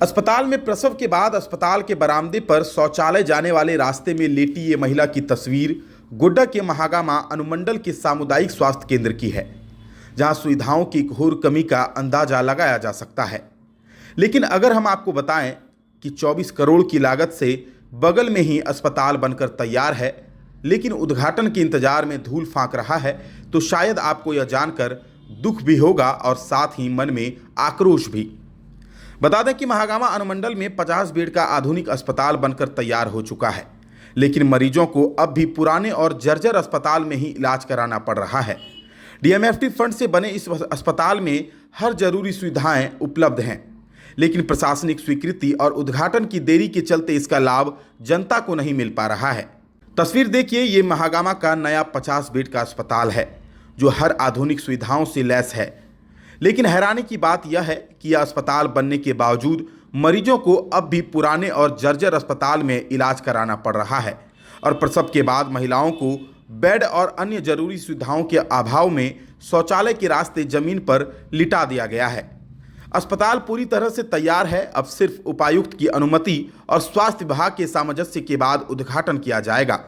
अस्पताल में प्रसव के बाद अस्पताल के बरामदे पर शौचालय जाने वाले रास्ते में लेटी ये महिला की तस्वीर गोड्डा के महागामा अनुमंडल के सामुदायिक स्वास्थ्य केंद्र की है, जहां सुविधाओं की घोर कमी का अंदाजा लगाया जा सकता है। लेकिन अगर हम आपको बताएं कि 24 करोड़ की लागत से बगल में ही अस्पताल बनकर तैयार है, लेकिन उद्घाटन के इंतजार में धूल फांक रहा है, तो शायद आपको यह जानकर दुख भी होगा और साथ ही मन में आक्रोश भी। बता दें कि महागामा अनुमंडल में 50 बेड का आधुनिक अस्पताल बनकर तैयार हो चुका है, लेकिन मरीजों को अब भी पुराने और जर्जर अस्पताल में ही इलाज कराना पड़ रहा है। डीएमएफटी फंड से बने इस अस्पताल में हर जरूरी सुविधाएं उपलब्ध हैं, लेकिन प्रशासनिक स्वीकृति और उद्घाटन की देरी के चलते इसका लाभ जनता को नहीं मिल पा रहा है। तस्वीर देखिए, ये महागामा का नया 50 बेड का अस्पताल है, जो हर आधुनिक सुविधाओं से लैस है। लेकिन हैरानी की बात यह है कि यह अस्पताल बनने के बावजूद मरीजों को अब भी पुराने और जर्जर अस्पताल में इलाज कराना पड़ रहा है और प्रसव के बाद महिलाओं को बेड और अन्य जरूरी सुविधाओं के अभाव में शौचालय के रास्ते जमीन पर लिटा दिया गया है। अस्पताल पूरी तरह से तैयार है, अब सिर्फ उपायुक्त की अनुमति और स्वास्थ्य विभाग के सामंजस्य के बाद उद्घाटन किया जाएगा।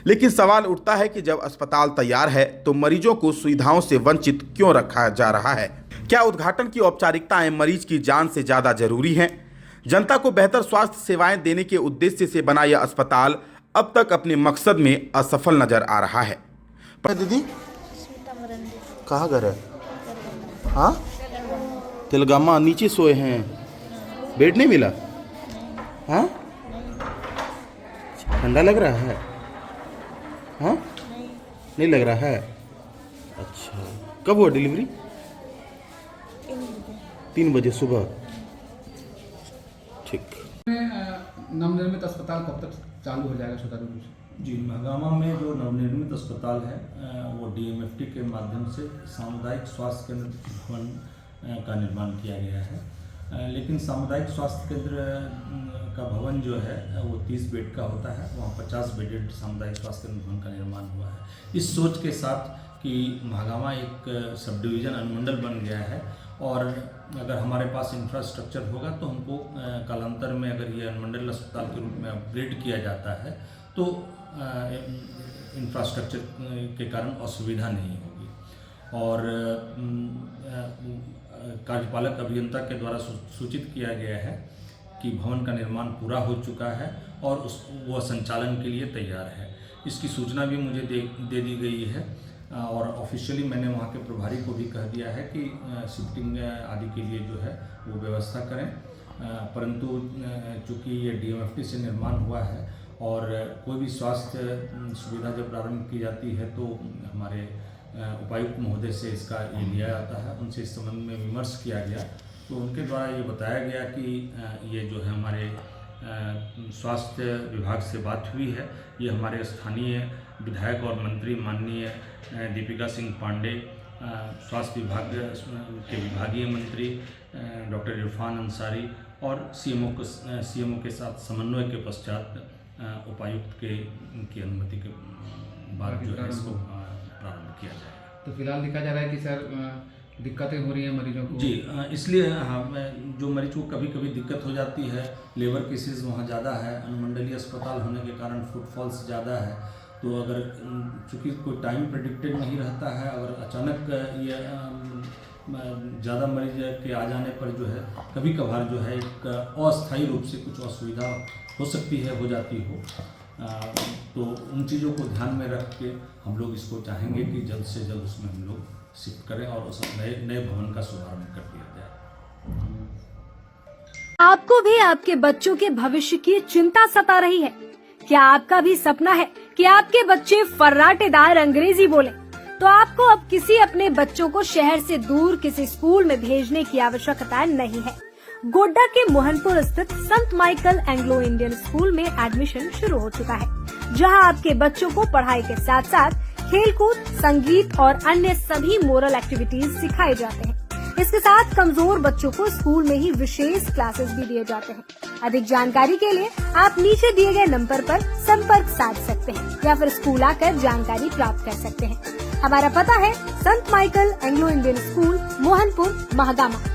लेकिन सवाल उठता है कि जब अस्पताल तैयार है तो मरीजों को सुविधाओं से वंचित क्यों रखा जा रहा है? क्या उद्घाटन की औपचारिकताएं मरीज की जान से ज्यादा जरूरी हैं? जनता को बेहतर स्वास्थ्य सेवाएं देने के उद्देश्य से बना यह अस्पताल अब तक अपने मकसद में असफल नजर आ रहा है। दीदी कहाँ घर है? हाँ, तिलगामा नीचे सोए हैं, बेड नहीं मिला? हाँ, ठंडा लग रहा है? हाँ, नहीं लग रहा है। अच्छा, कब हुआ डिलीवरी? 3 बजे सुबह। ठीक। नवनिर्मित अस्पताल कब तक चालू हो जाएगा सुचारू रूप से? जी, महागामा में जो नवनिर्मित अस्पताल है वो डीएमएफटी के माध्यम से सामुदायिक स्वास्थ्य केंद्र भवन का निर्माण किया गया है। लेकिन सामुदायिक स्वास्थ्य केंद्र का भवन जो है वो 30 बेड का होता है, वहाँ 50 बेडेड सामुदायिक स्वास्थ्य केंद्र भवन का निर्माण हुआ है। इस सोच के साथ कि महागामा एक सब डिवीज़न अनुमंडल बन गया है और अगर हमारे पास इंफ्रास्ट्रक्चर होगा तो हमको कालांतर में अगर ये अनुमंडल अस्पताल के रूप में अपग्रेड किया जाता है तो इंफ्रास्ट्रक्चर के कारण असुविधा नहीं होगी। और कार्यपालक अभियंता के द्वारा सूचित किया गया है कि भवन का निर्माण पूरा हो चुका है और वह संचालन के लिए तैयार है। इसकी सूचना भी मुझे दे दी गई है और ऑफिशियली मैंने वहाँ के प्रभारी को भी कह दिया है कि शिफ्टिंग आदि के लिए जो है वो व्यवस्था करें। परंतु चूँकि ये डीएमएफटी से निर्माण हुआ है और कोई भी स्वास्थ्य सुविधा जब प्रारंभ की जाती है तो हमारे उपायुक्त महोदय से इसका ये लिया जाता है, उनसे इस संबंध में विमर्श किया गया तो उनके द्वारा ये बताया गया कि ये जो है हमारे स्वास्थ्य विभाग से बात हुई है। ये हमारे स्थानीय विधायक और मंत्री माननीय दीपिका सिंह पांडे, स्वास्थ्य विभाग के विभागीय मंत्री डॉक्टर इरफान अंसारी और सीएमओ के साथ समन्वय के पश्चात उपायुक्त की अनुमति के बाद जो है इसको प्रारंभ किया जाएगा। तो फिलहाल देखा जा रहा है कि सर दिक्कतें हो रही हैं मरीजों को। जी, इसलिए हाँ, जो मरीज को कभी कभी दिक्कत हो जाती है, लेबर केसेस वहाँ ज़्यादा है, अनुमंडलीय अस्पताल होने के कारण फुटफॉल्स ज़्यादा है। तो अगर चूँकि कोई टाइम प्रेडिक्टेड नहीं रहता है, अगर अचानक ये ज़्यादा मरीज के आ जाने पर जो है कभी कभार जो है एक अस्थायी रूप से कुछ असुविधा हो सकती है, हो जाती हो। तो उन चीज़ों को ध्यान में रख के हम लोग इसको चाहेंगे कि जल्द से जल्द उसमें हम लोग शिफ्ट करें और उस नए भवन का शुभारंभ कर दिया जाए। आपको भी आपके बच्चों के भविष्य की चिंता सता रही है? क्या आपका भी सपना है कि आपके बच्चे फर्राटेदार अंग्रेजी बोले? तो आपको अब किसी अपने बच्चों को शहर से दूर किसी स्कूल में भेजने की आवश्यकता नहीं है। गोड्डा के मोहनपुर स्थित संत माइकल एंग्लो इंडियन स्कूल में एडमिशन शुरू हो चुका है, जहां आपके बच्चों को पढ़ाई के साथ साथ खेलकूद, संगीत और अन्य सभी मोरल एक्टिविटीज सिखाए जाते हैं। इसके साथ कमजोर बच्चों को स्कूल में ही विशेष क्लासेस भी दिए जाते हैं। अधिक जानकारी के लिए आप नीचे दिए गए नंबर पर संपर्क साध सकते हैं या फिर स्कूल आकर जानकारी प्राप्त कर सकते हैं। हमारा पता है संत Michael Anglo Indian school, Mohanpur, Mahagama.